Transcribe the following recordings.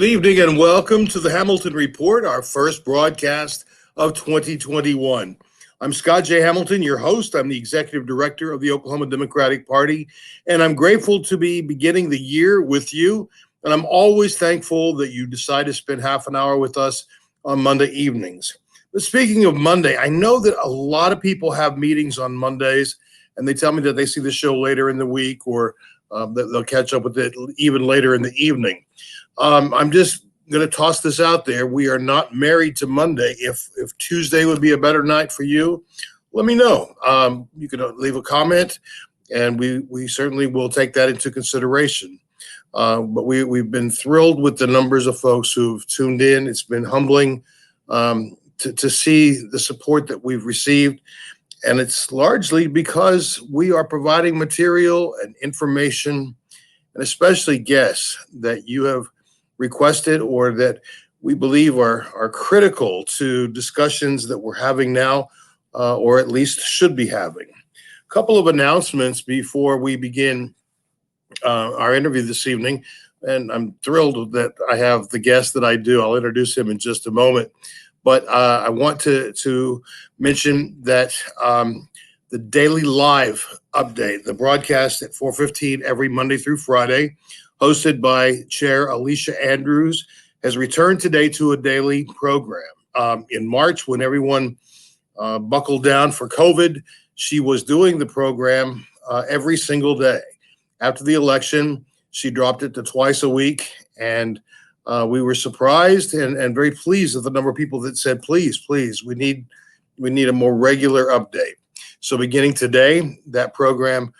Good evening and welcome to the Hamilton Report, our first broadcast of 2021. I'm Scott J. Hamilton, your host. I'm the executive director of the Oklahoma Democratic Party, and I'm grateful to be beginning the year with you. And I'm always thankful that you decide to spend half an hour with us on Monday evenings. But speaking of Monday, I know that a lot of people have meetings on Mondays, and they tell me that they see the show later in the week or that they'll catch up with it even later in the evening. I'm just going to toss this out there. We are not married to Monday. If Tuesday would be a better night for you, let me know. You can leave a comment, and we certainly will take that into consideration. But we've been thrilled with the numbers of folks who've tuned in. It's been humbling to see the support that we've received. And it's largely because we are providing material and information, and especially guests that you have requested or that we believe are critical to discussions that we're having now, or at least should be having. A couple of announcements before we begin our interview this evening, and I'm thrilled that I have the guest that I do. I'll introduce him in just a moment. But I want to mention that the daily live update, the broadcast at 4:15 every Monday through Friday, hosted by Chair Alicia Andrews, has returned today to a daily program. In March, when everyone buckled down for COVID, she was doing the program every single day. After the election, she dropped it to twice a week, and we were surprised and very pleased with the number of people that said, please, we need a more regular update. So beginning today, that program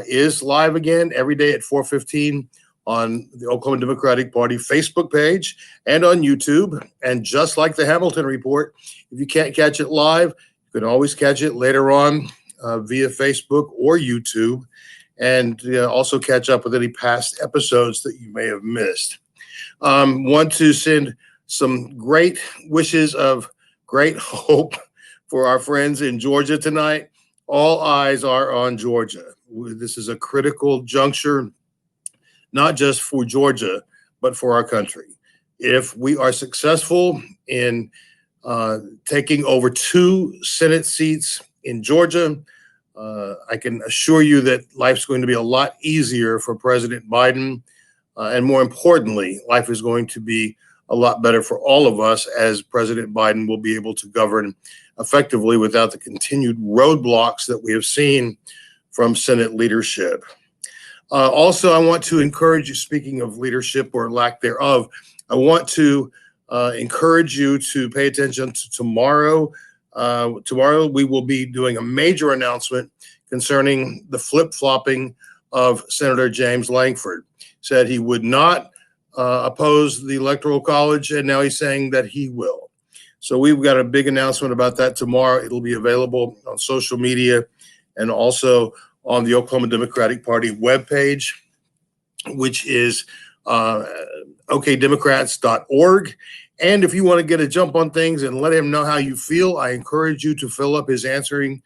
is live again every day at 4:15 on the Oklahoma Democratic Party Facebook page and on YouTube. And just like the Hamilton Report, if you can't catch it live, you can always catch it later on via Facebook or YouTube, and also catch up with any past episodes that you may have missed. Want to send some great wishes of great hope for our friends in Georgia tonight. All eyes are on Georgia. This is a critical juncture, not just for Georgia, but for our country. If we are successful in taking over 2 Senate seats in Georgia, I can assure you that life's going to be a lot easier for President Biden. And more importantly, life is going to be a lot better for all of us, as President Biden will be able to govern effectively without the continued roadblocks that we have seen from Senate leadership. Also, I want to encourage you, speaking of leadership or lack thereof, I want to encourage you to pay attention to tomorrow. Tomorrow, we will be doing a major announcement concerning the flip-flopping of Senator James Lankford. Said he would not oppose the Electoral College, and now he's saying that he will. So we've got a big announcement about that tomorrow. It'll be available on social media and also on the Oklahoma Democratic Party webpage, which is okdemocrats.org. And if you want to get a jump on things and let him know how you feel, I encourage you to fill up his answering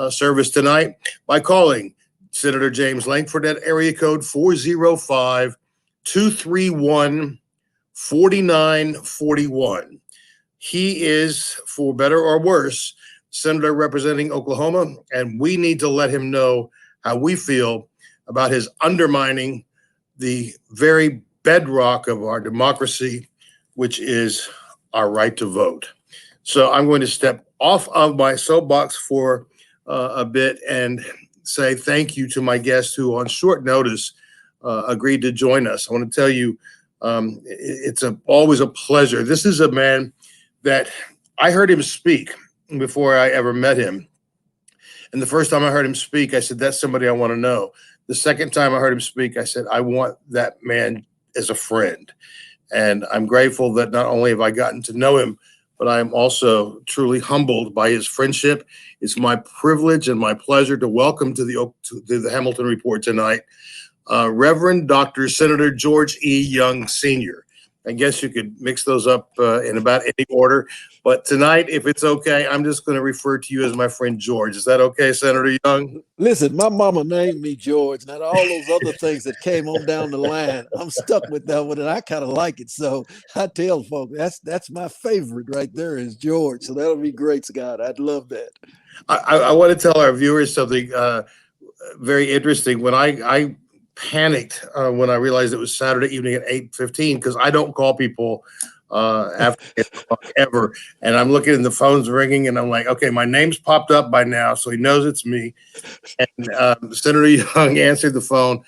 service tonight by calling Senator James Lankford at area code 405-231-4941. He is, for better or worse, Senator representing Oklahoma, and we need to let him know how we feel about his undermining the very bedrock of our democracy, which is our right to vote. So I'm going to step off of my soapbox for a bit and say thank you to my guest who on short notice agreed to join us. I want to tell you, it's always a pleasure. This is a man that I heard him speak before I ever met him. And the first time I heard him speak, I said, that's somebody I want to know. The second time I heard him speak, I said, I want that man as a friend. And I'm grateful that not only have I gotten to know him, but I am also truly humbled by his friendship. It's my privilege and my pleasure to welcome to the Hamilton Report tonight, Reverend Dr. Senator George E. Young Sr. I guess you could mix those up in about any order. But tonight, if it's okay, I'm just going to refer to you as my friend George. Is that okay, Senator Young? Listen, my mama named me George. Now, all those other things that came on down the line, I'm stuck with that one, and I kind of like it. So I tell folks that's my favorite right there is George. So that'll be great, Scott. I'd love that. I want to tell our viewers something very interesting. When I panicked when I realized it was Saturday evening at 8:15, because I don't call people after 8 o'clock ever. And I'm looking and the phone's ringing, and I'm like, okay, my name's popped up by now, so he knows it's me. And Senator Young answered the phone,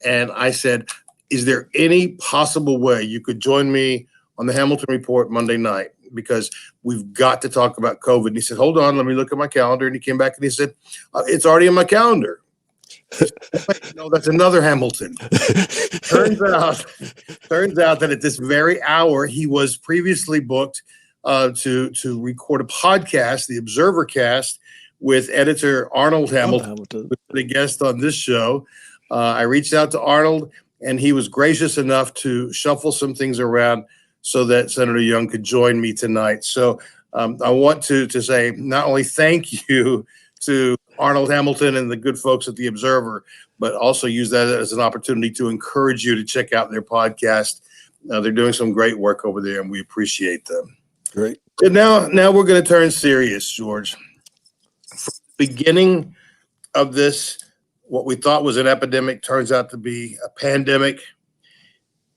and I said, is there any possible way you could join me on the Hamilton Report Monday night? Because we've got to talk about COVID. And he said, hold on, let me look at my calendar. And he came back and he said, it's already in my calendar. No, that's another Hamilton. Turns out that at this very hour, he was previously booked to record a podcast, the Observer Cast, with editor Arnold Hamilton, the guest on this show. I reached out to Arnold, and he was gracious enough to shuffle some things around so that Senator Young could join me tonight. So I want to say not only thank you to Arnold Hamilton and the good folks at the Observer, but also use that as an opportunity to encourage you to check out their podcast. They're doing some great work over there, and we appreciate them. Great. So now we're going to turn serious, George. From the beginning of this, what we thought was an epidemic turns out to be a pandemic.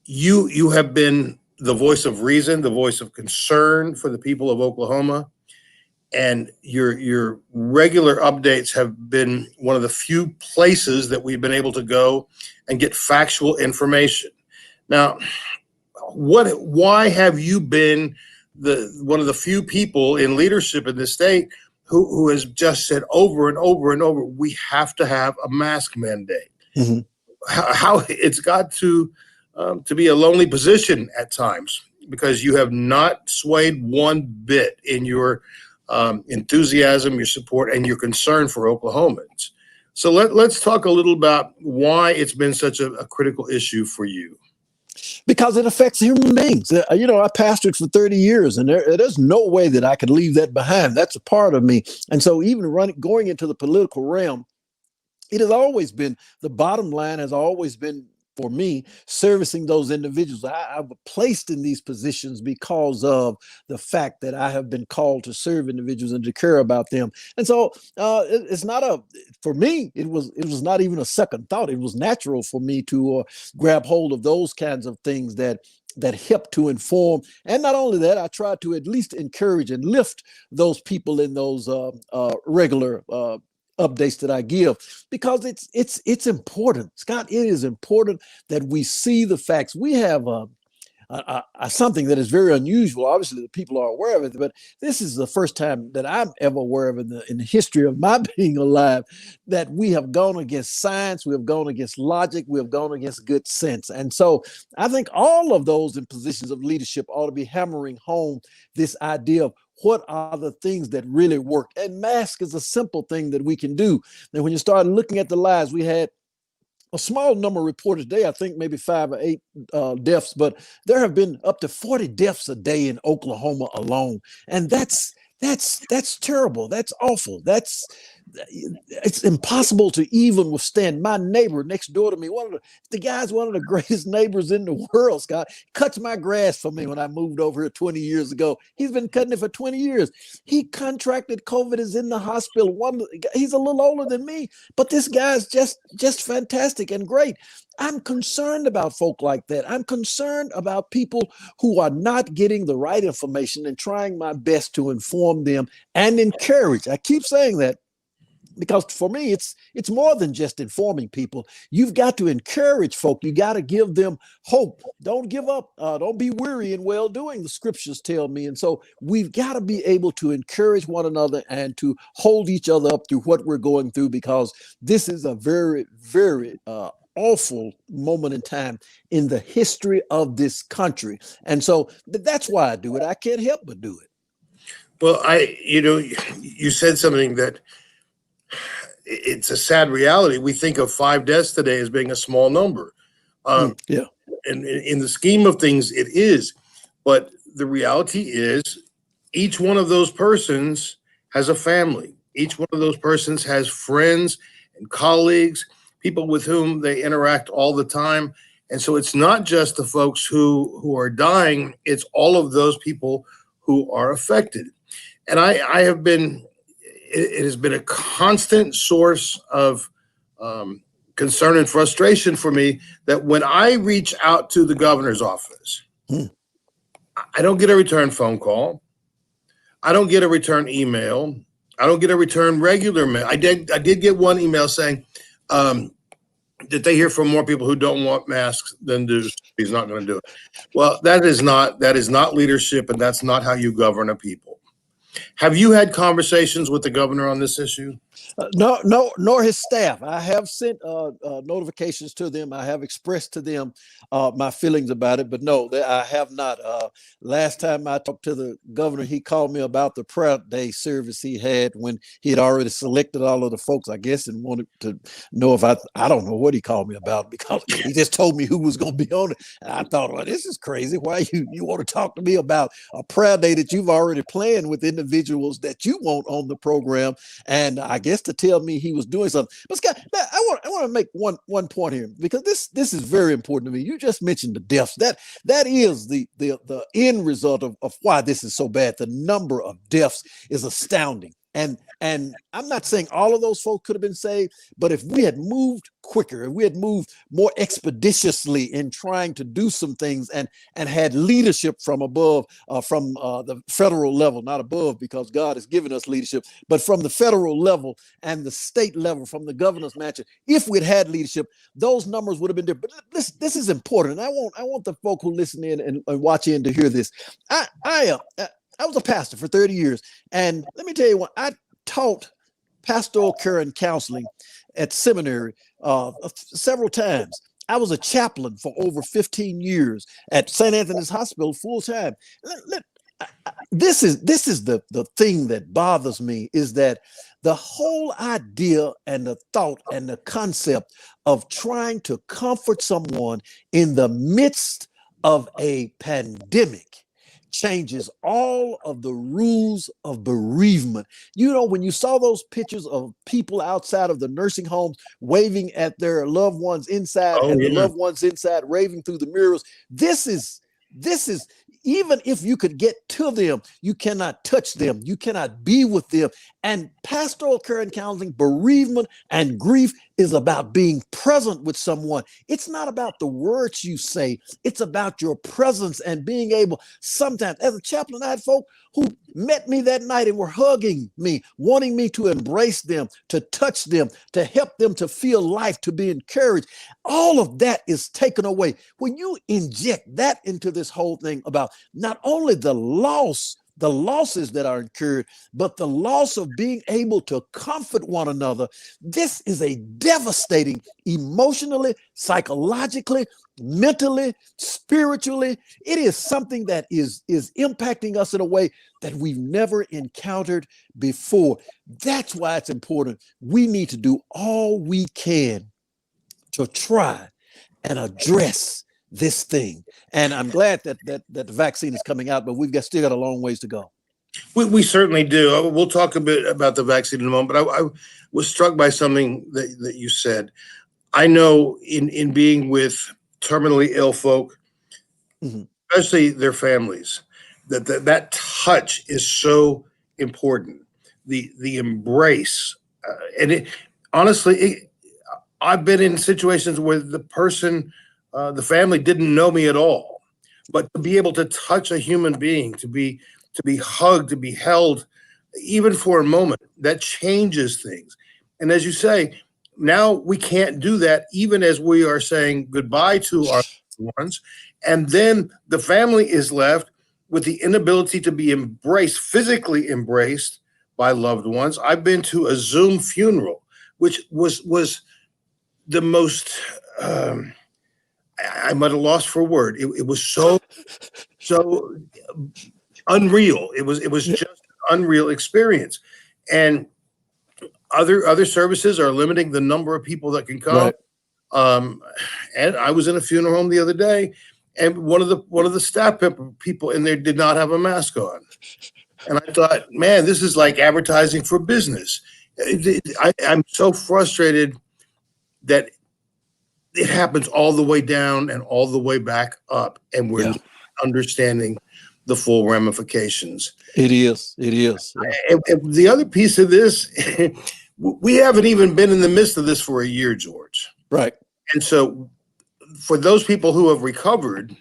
You have been the voice of reason, the voice of concern for the people of Oklahoma. And your regular updates have been one of the few places that we've been able to go and get factual information. Now, why have you been one of the few people in leadership in this state who has just said over and over and over, we have to have a mask mandate? Mm-hmm. How it's got to be a lonely position at times, because you have not swayed one bit in your enthusiasm, your support, and your concern for Oklahomans. So let's talk a little about why it's been such a critical issue for you. Because it affects human beings. I pastored for 30 years, and there's no way that I could leave that behind. That's a part of me. And so even going into the political realm, it has always been, the bottom line has always been, for me, servicing those individuals. I was placed in these positions because of the fact that I have been called to serve individuals and to care about them. And so it's not for me, it was not even a second thought. It was natural for me to grab hold of those kinds of things that help to inform. And not only that, I try to at least encourage and lift those people in those regular updates that I give, because it's important, Scott. It is important that we see the facts. We have something that is very unusual. Obviously, the people are aware of it, but this is the first time that I'm ever aware of in the history of my being alive that we have gone against science, we have gone against logic, we have gone against good sense. And so I think all of those in positions of leadership ought to be hammering home this idea of what are the things that really work. And mask is a simple thing that we can do. And when you start looking at the lives, we had a small number reported today, I think maybe 5 or 8 deaths, but there have been up to 40 deaths a day in Oklahoma alone. And that's terrible. That's awful. It's impossible to even withstand. My neighbor next door to me, one of the greatest neighbors in the world, Scott, cuts my grass for me when I moved over here 20 years ago. He's been cutting it for 20 years. He contracted COVID, is in the hospital. He's a little older than me, but this guy's just fantastic and great. I'm concerned about folk like that. I'm concerned about people who are not getting the right information, and trying my best to inform them and encourage. I keep saying that, because for me, it's more than just informing people. You've got to encourage folk. You got to give them hope. Don't give up. Don't be weary in well-doing, the scriptures tell me. And so we've got to be able to encourage one another and to hold each other up through what we're going through, because this is a very, very awful moment in time in the history of this country. And so that's why I do it. I can't help but do it. Well, you said something that it's a sad reality. We think of 5 deaths today as being a small number. Yeah. and in the scheme of things, it is. But the reality is, each one of those persons has a family. Each one of those persons has friends and colleagues, people with whom they interact all the time. And so it's not just the folks who are dying, it's all of those people who are affected. And I have been, it has been a constant source of concern and frustration for me that when I reach out to the governor's office, I don't get a return phone call. I don't get a return email. I don't get a return regular mail. I did get one email saying that they hear from more people who don't want masks than do. He's not going to do it. Well, that is not leadership, and that's not how you govern a people. Have you had conversations with the governor on this issue? No, nor his staff. I have sent notifications to them. I have expressed to them my feelings about it, but no, I have not. Last time I talked to the governor, he called me about the prayer day service he had when he had already selected all of the folks, I guess, and wanted to know if I don't know what he called me about, because he just told me who was going to be on it. And I thought, well, this is crazy. Why you want to talk to me about a prayer day that you've already planned with individuals that you want on the program? And I guess to tell me he was doing something. But Scott, I want to make one point here, because this is very important to me. You just mentioned the deaths. That is the end result of why this is so bad. The number of deaths is astounding. And I'm not saying all of those folks could have been saved, but if we had moved quicker, if we had moved more expeditiously in trying to do some things, and had leadership from above, from the federal level, not above because God has given us leadership, but from the federal level and the state level, from the governor's mansion, if we'd had leadership, those numbers would have been different. But this is important. And I want the folk who listen in and watch in to hear this. I was a pastor for 30 years. And let me tell you what, I taught pastoral care and counseling at seminary several times. I was a chaplain for over 15 years at St. Anthony's Hospital full time. This is the thing that bothers me, is that the whole idea and the thought and the concept of trying to comfort someone in the midst of a pandemic changes all of the rules of bereavement. You know, when you saw those pictures of people outside of the nursing homes waving at their loved ones inside, the loved ones inside raving through the mirrors, this is even if you could get to them, you cannot touch them. You cannot be with them. And pastoral care and counseling, bereavement and grief, is about being present with someone. It's not about the words you say. It's about your presence and being able, sometimes, as a chaplain, I had folk who met me that night and were hugging me, wanting me to embrace them, to touch them, to help them to feel life, to be encouraged. All of that is taken away. When you inject that into this whole thing about not only the losses that are incurred, but the loss of being able to comfort one another, this is a devastating, emotionally, psychologically, mentally, spiritually. It is something that is impacting us in a way that we've never encountered before. That's why it's important. We need to do all we can to try and address this thing. And I'm glad that the vaccine is coming out, but still got a long ways to go. We certainly do. We'll talk a bit about the vaccine in a moment, but I was struck by something that you said. I know in being with terminally ill folk, especially their families, that touch is so important. The embrace, honestly, I've been in situations where the person, the family, didn't know me at all, but to be able to touch a human being, to be hugged, to be held, even for a moment, that changes things. And as you say, now we can't do that, even as we are saying goodbye to our loved ones. And then the family is left with the inability to be embraced, physically embraced by loved ones. I've been to a Zoom funeral, which was the most, I'm at a loss for a word. It was so unreal. It was just an unreal experience. And other services are limiting the number of people that can come. Right. Um, and I was in a funeral home the other day, and one of the staff people in there did not have a mask on. And I thought, man, this is like advertising for business. I'm so frustrated that it happens all the way down and all the way back up, and we're Yeah, not understanding the full ramifications. it is. It is. Yeah. And the other piece of this, we haven't even been in the midst of this for a year, George. Right. And so, for those people who have recovered,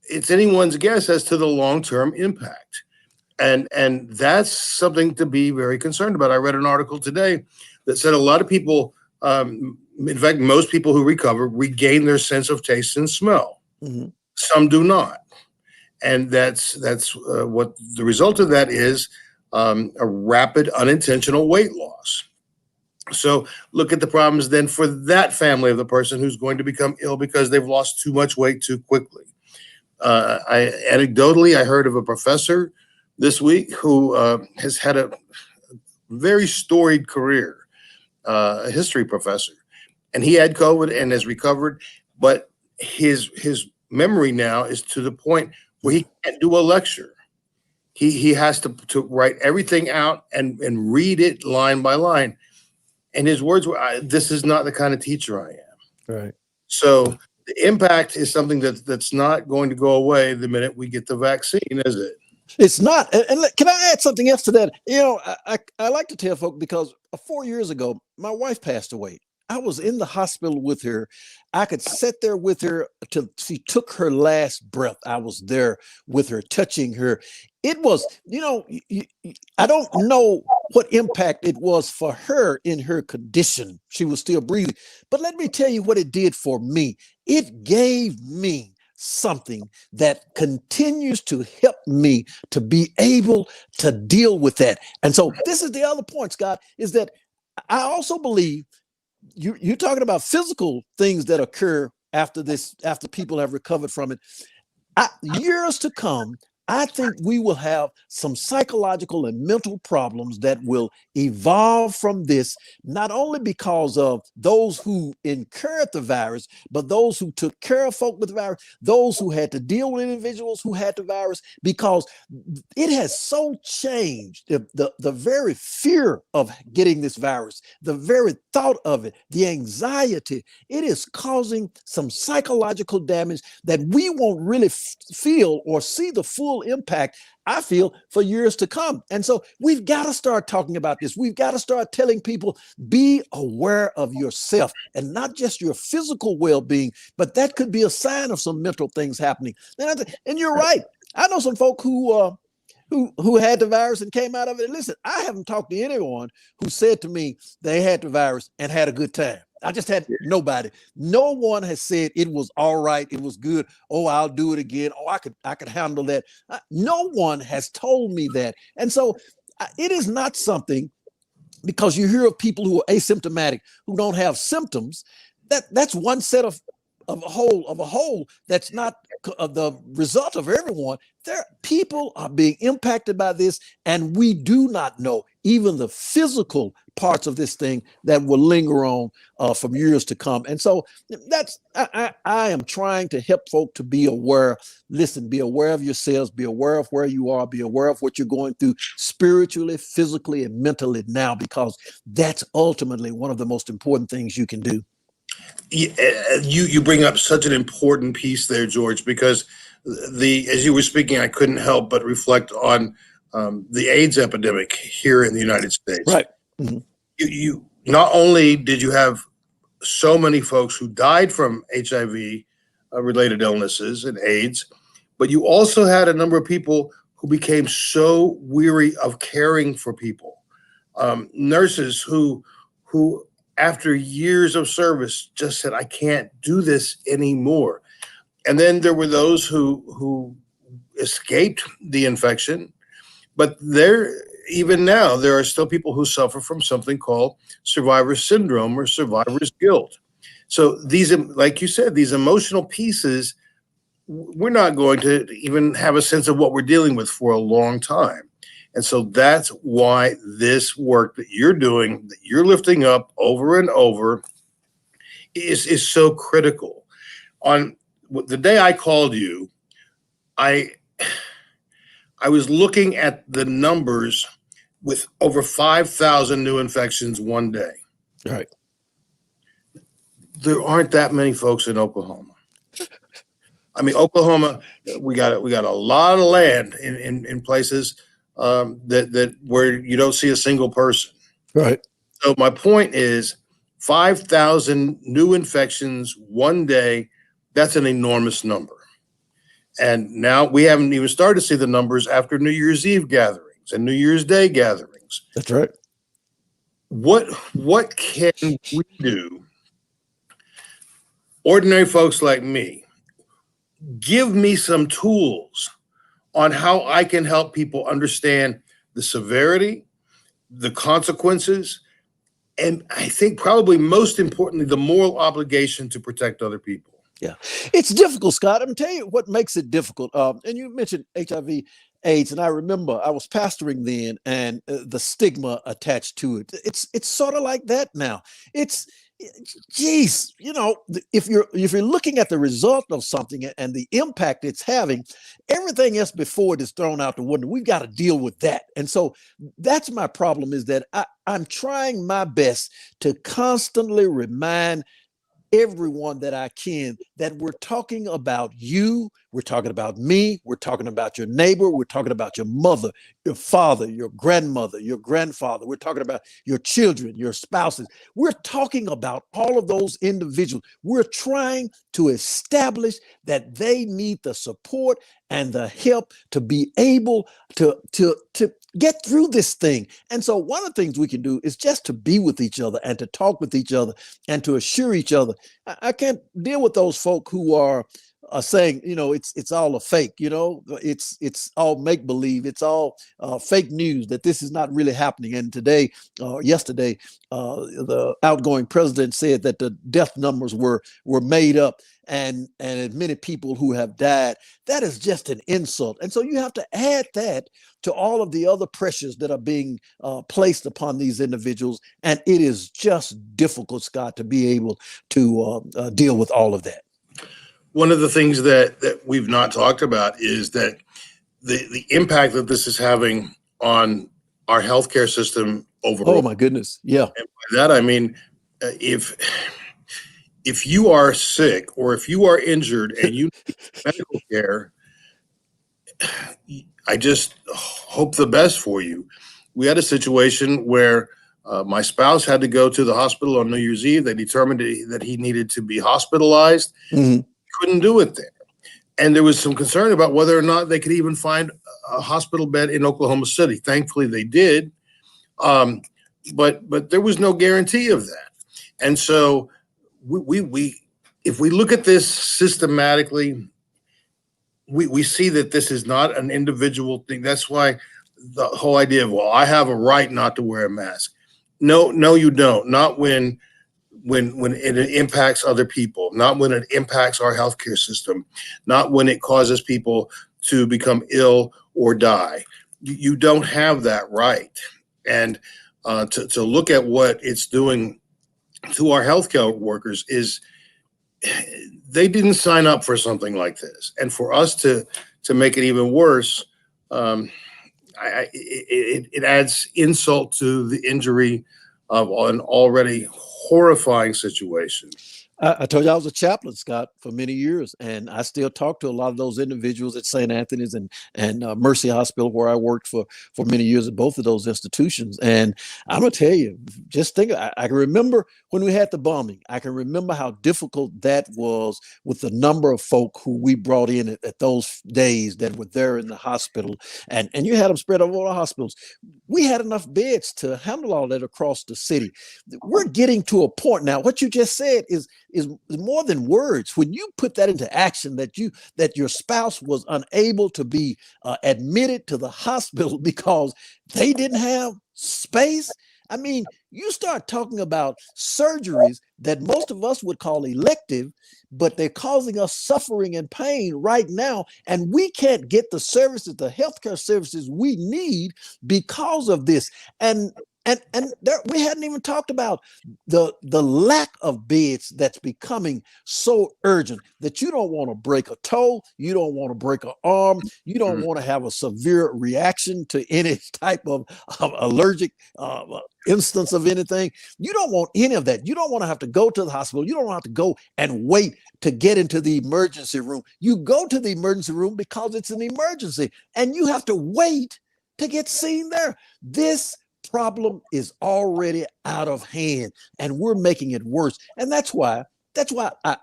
it's anyone's guess as to the long-term impact. And that's something to be very concerned about. I read an article today that said a lot of people, in fact, most people who recover regain their sense of taste and smell. Mm-hmm. Some do not, and that's what the result of that is: a rapid, unintentional weight loss. So look at the problems then for that family of the person who's going to become ill because they've lost too much weight too quickly. Anecdotally, I heard of a professor this week who has had a very storied career, a history professor, and he had COVID and has recovered, but his memory now is to the point where he can't do a lecture. He has to write everything out and read it line by line. And his words were, "This is not the kind of teacher I am." Right. So the impact is something that's not going to go away the minute we get the vaccine, is it? It's not. And can I add something else to that? You know, I like to tell folk because 4 years ago, my wife passed away. I was in the hospital with her. I could sit there with her till she took her last breath. I was there with her, touching her. It was, I don't know what impact it was for her in her condition. She was still breathing. But let me tell you what it did for me. It gave me something that continues to help me to be able to deal with that. And so this is the other point, Scott, is that I also believe you're talking about physical things that occur after this, after people have recovered from it. Years to come, I think we will have some psychological and mental problems that will evolve from this, not only because of those who incurred the virus, but those who took care of folk with the virus, those who had to deal with individuals who had the virus, because it has so changed the very fear of getting this virus, the very thought of it, the anxiety. It is causing some psychological damage that we won't really feel or see the full impact, I feel, for years to come. And so we've got to start talking about this. We've got to start telling people, be aware of yourself, and not just your physical well-being, but that could be a sign of some mental things happening. And you're right. I know some folk who had the virus and came out of it. And listen, I haven't talked to anyone who said to me they had the virus and had a good time. I just had nobody. No one has said it was all right, it was good. Oh, I'll do it again. Oh, I could handle that. No one has told me that. And so it is not something, because you hear of people who are asymptomatic, who don't have symptoms. That's one set of a whole that's not the result of everyone. People are being impacted by this, and we do not know even the physical parts of this thing that will linger on from years to come. And so that's I am trying to help folk to be aware. Listen, be aware of yourselves, be aware of where you are, be aware of what you're going through spiritually, physically, and mentally now, because that's ultimately one of the most important things you can do. You bring up such an important piece there, George, because as you were speaking, I couldn't help but reflect on the AIDS epidemic here in the United States. Right. Mm-hmm. You not only did you have so many folks who died from HIV related illnesses and AIDS, but you also had a number of people who became so weary of caring for people. Nurses who after years of service just said, I can't do this anymore. And then there were those who escaped the infection, but even now, there are still people who suffer from something called survivor syndrome or survivor's guilt. So these, like you said, these emotional pieces, we're not going to even have a sense of what we're dealing with for a long time. And so that's why this work that you're doing, that you're lifting up over and over, is so critical. On the day I called you, I I was looking at the numbers with over 5,000 new infections one day. Right. There aren't that many folks in Oklahoma. I mean, Oklahoma, we got a lot of land in places that where you don't see a single person. Right. So my point is, 5,000 new infections one day. That's an enormous number. And now we haven't even started to see the numbers after New Year's Eve gatherings and New Year's Day gatherings. That's right. What can we do? Ordinary folks like me, give me some tools on how I can help people understand the severity, the consequences, and I think probably most importantly, the moral obligation to protect other people. Yeah, it's difficult, Scott. I'm telling you what makes it difficult. And you mentioned HIV/AIDS, and I remember I was pastoring then, and the stigma attached to it. It's sort of like that now. It's, geez, if you're looking at the result of something and the impact it's having, everything else before it is thrown out the window. We've got to deal with that. And so that's my problem, is that I'm trying my best to constantly remind everyone that I can that we're talking about you, we're talking about me, we're talking about your neighbor, we're talking about your mother, your father, your grandmother, your grandfather, we're talking about your children, your spouses. We're talking about all of those individuals. We're trying to establish that they need the support and the help to be able to get through this thing. And so one of the things we can do is just to be with each other and to talk with each other and to assure each other. I can't deal with those folk who are saying, it's all a fake, it's all make believe, it's all fake news, that this is not really happening. And yesterday, the outgoing president said that the death numbers were made up, and many people who have died. That is just an insult. And so you have to add that to all of the other pressures that are being placed upon these individuals. And it is just difficult, Scott, to be able to deal with all of that. One of the things that we've not talked about is that the impact that this is having on our healthcare system overall. Oh my goodness. Yeah. And by that, I mean, if you are sick or if you are injured and you need medical care, I just hope the best for you. We had a situation where my spouse had to go to the hospital on New Year's Eve. They determined that he needed to be hospitalized. Mm-hmm. Couldn't do it there. And there was some concern about whether or not they could even find a hospital bed in Oklahoma City. Thankfully, they did. But there was no guarantee of that. And so we if we look at this systematically, we see that this is not an individual thing. That's why the whole idea of, well, I have a right not to wear a mask. No, you don't. Not when it impacts other people, not when it impacts our healthcare system, not when it causes people to become ill or die. You don't have that right. And to look at what it's doing to our healthcare workers is, they didn't sign up for something like this. And for us to make it even worse, it adds insult to the injury of an already horrifying situation. I told you I was a chaplain, Scott, for many years, and I still talk to a lot of those individuals at St. Anthony's and Mercy Hospital, where I worked for many years at both of those institutions. And I'm gonna tell you, just think, I can remember when we had the bombing. I can remember how difficult that was with the number of folk who we brought in at those days that were there in the hospital, and you had them spread over all the hospitals. We had enough beds to handle all that across the city. We're getting to a point now. What you just said is more than words. When you put that into action, that your spouse was unable to be admitted to the hospital because they didn't have space. I mean, you start talking about surgeries that most of us would call elective, but they're causing us suffering and pain right now, and we can't get the services, the healthcare services we need because of this. And And there, we hadn't even talked about the lack of beds that's becoming so urgent that you don't want to break a toe, you don't want to break an arm, you don't want to have a severe reaction to any type of allergic instance of anything. You don't want any of that. You don't want to have to go to the hospital. You don't want to have to go and wait to get into the emergency room. You go to the emergency room because it's an emergency, and you have to wait to get seen there. This problem is already out of hand, and we're making it worse. And that's why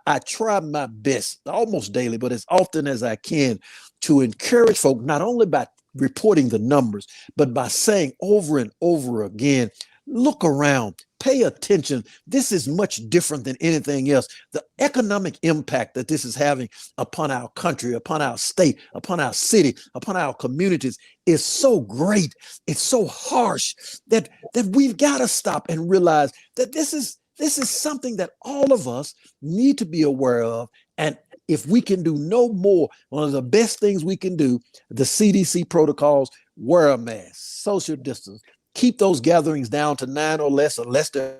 I try my best almost daily, but as often as I can, to encourage folk, not only by reporting the numbers, but by saying over and over again, look around, pay attention. This is much different than anything else. The economic impact that this is having upon our country, upon our state, upon our city, upon our communities is so great. It's so harsh that we've got to stop and realize that this is something that all of us need to be aware of. And if we can do no more, one of the best things we can do, the CDC protocols: wear a mask, social distance, keep those gatherings down to 9 or less, unless they're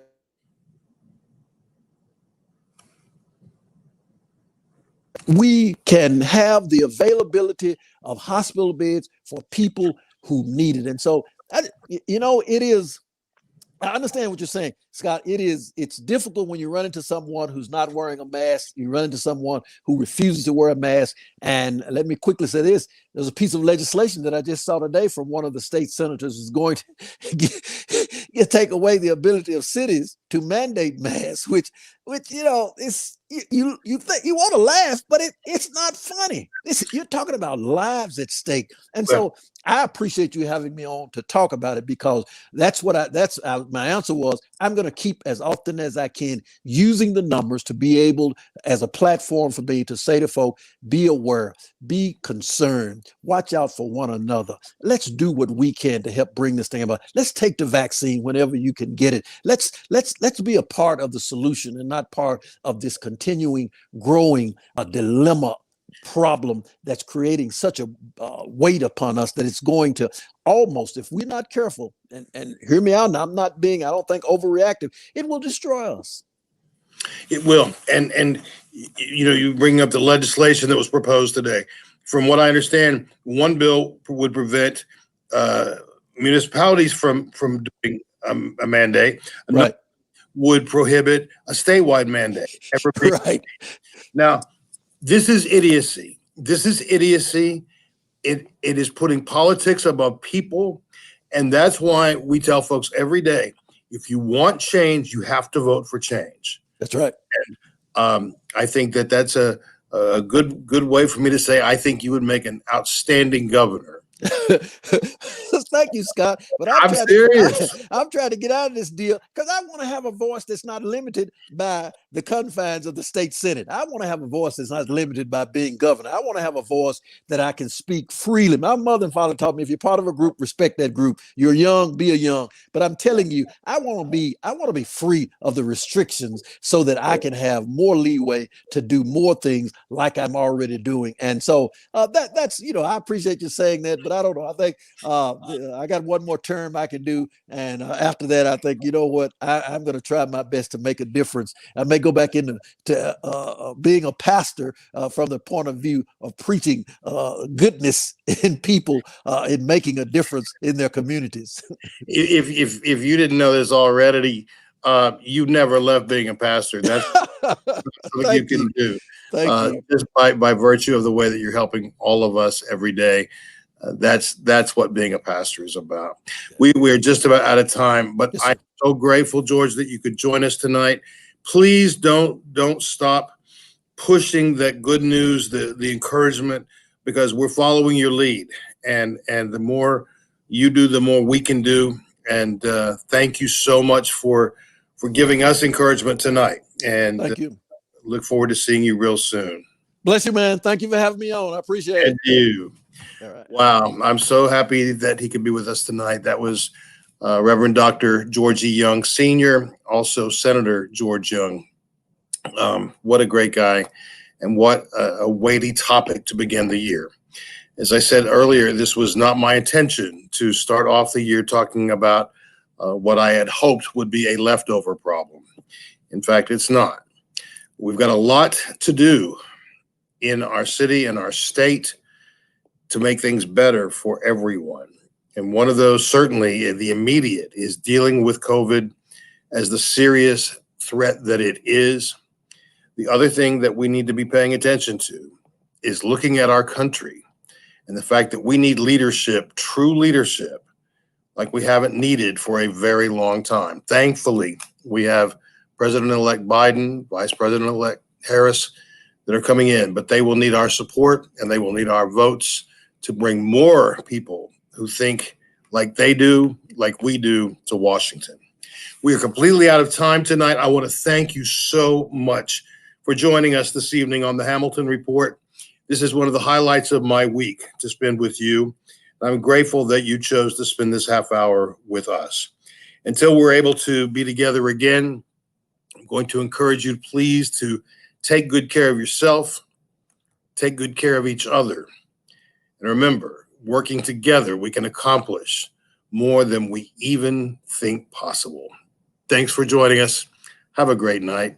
we can have the availability of hospital beds for people who need it. And so, it is, I understand what you're saying, Scott. It's difficult when you run into someone who's not wearing a mask. You run into someone who refuses to wear a mask. And let me quickly say this. There's a piece of legislation that I just saw today from one of the state senators who's going to take away the ability of cities to mandate masks, which is you think you want to laugh, but it's not funny. You're talking about lives at stake. And so I appreciate you having me on to talk about it, because my answer was, I'm going to keep as often as I can using the numbers to be able, as a platform for me to say to folk, be aware, be concerned, watch out for one another. Let's do what we can to help bring this thing about. Let's take the vaccine whenever you can get it. Let's be a part of the solution and not part of this continuing growing dilemma problem that's creating such a weight upon us that it's going to almost, if we're not careful, and hear me out now, I don't think overreactive, it will destroy us. It will. And you bring up the legislation that was proposed today. From what I understand, one bill would prevent municipalities from doing a mandate. Right. Would prohibit a statewide mandate. Right. Now, this is idiocy. It is putting politics above people. And that's why we tell folks every day, if you want change, you have to vote for change. That's right. And I think that's a good way for me to say, I think you would make an outstanding governor. Thank you, Scott. But I'm serious. I'm trying to get out of this deal because I want to have a voice that's not limited by the confines of the state Senate. I want to have a voice that's not limited by being governor. I want to have a voice that I can speak freely. My mother and father taught me, if you're part of a group, respect that group. You're young, be a young. But I'm telling you, I want to be free of the restrictions so that I can have more leeway to do more things like I'm already doing. And so that's I appreciate you saying that, but I don't know. I think I got one more term I can do, and after that, I think I'm going to try my best to make a difference. I may go back into being a pastor from the point of view of preaching goodness in people, in making a difference in their communities. If you didn't know this already, you never left being a pastor. That's what you can do. Thank you. Just by virtue of the way that you're helping all of us every day. That's what being a pastor is about. We're just about out of time, but yes, I'm so grateful, George, that you could join us tonight. Please don't stop pushing that good news, the encouragement, because we're following your lead, and the more you do, the more we can do. And thank you so much for giving us encouragement tonight. And thank you. Look forward to seeing you real soon. Bless you, man. Thank you for having me on. I appreciate it. And you. All right. Wow. I'm so happy that he could be with us tonight. That was Reverend Dr. George E. Young, Sr., also Senator George Young. What a great guy, and what a weighty topic to begin the year. As I said earlier, this was not my intention to start off the year talking about what I had hoped would be a leftover problem. In fact, it's not. We've got a lot to do in our city and our state to make things better for everyone. And one of those, certainly the immediate, is dealing with COVID as the serious threat that it is. The other thing that we need to be paying attention to is looking at our country and the fact that we need leadership, true leadership, like we haven't needed for a very long time. Thankfully, we have President-elect Biden, Vice President-elect Harris that are coming in, but they will need our support and they will need our votes to bring more people who think like they do, like we do, to Washington. We are completely out of time tonight. I want to thank you so much for joining us this evening on the Hamilton Report. This is one of the highlights of my week to spend with you. I'm grateful that you chose to spend this half hour with us. Until we're able to be together again, I'm going to encourage you, please, to take good care of yourself, take good care of each other. And remember, working together, we can accomplish more than we even think possible. Thanks for joining us. Have a great night.